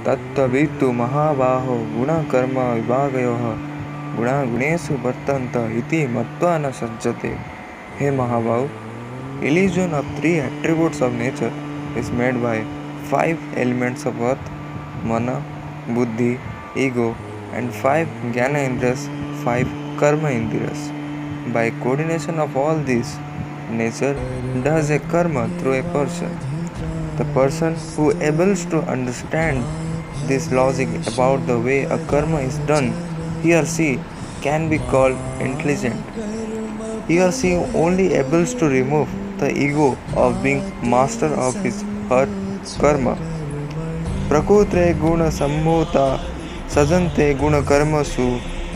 तत्त्ववित्तु महाबाहो गुणकर्म विभागयोः गुणागुणेषु वर्तन्त इति मत्वा न सज्जते. Hey Mahabahu, illusion of three attributes of nature is made by five elements of earth, mana, buddhi, ego, and five jnana indriyas, five karma indriyas. By coordination of all these, nature does a karma through a person. The person who able to understand this logic about the way a karma is done, he or she can be called intelligent. He or she only able to remove the ego of being master of his her karma. प्रकृते गुण सम्भूता सजन्ते गुण कर्मसु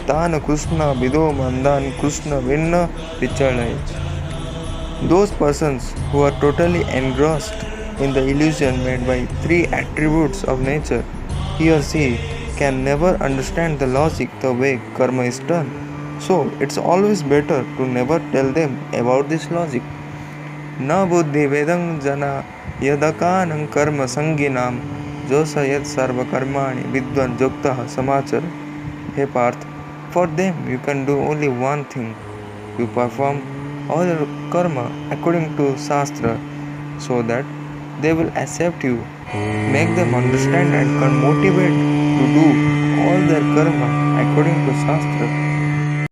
तान कृष्ण विदो मंदान कृष्ण भिन्न विचलय. Those persons who are totally engrossed in the illusion made by three attributes of nature, he or she can never understand the logic the way karma is done. So it's always better to never tell them about this logic. न बुद्धि वेदं जना यदकानं कर्म संगिनाम जोस यद सर्व कर्माणि विद्वान युक्तः समाचर. Hey Parth, for them you can do only one thing. You perform all your karma according to Shastra so that they will accept you. Make them understand and can motivate to do all their karma according to Shastra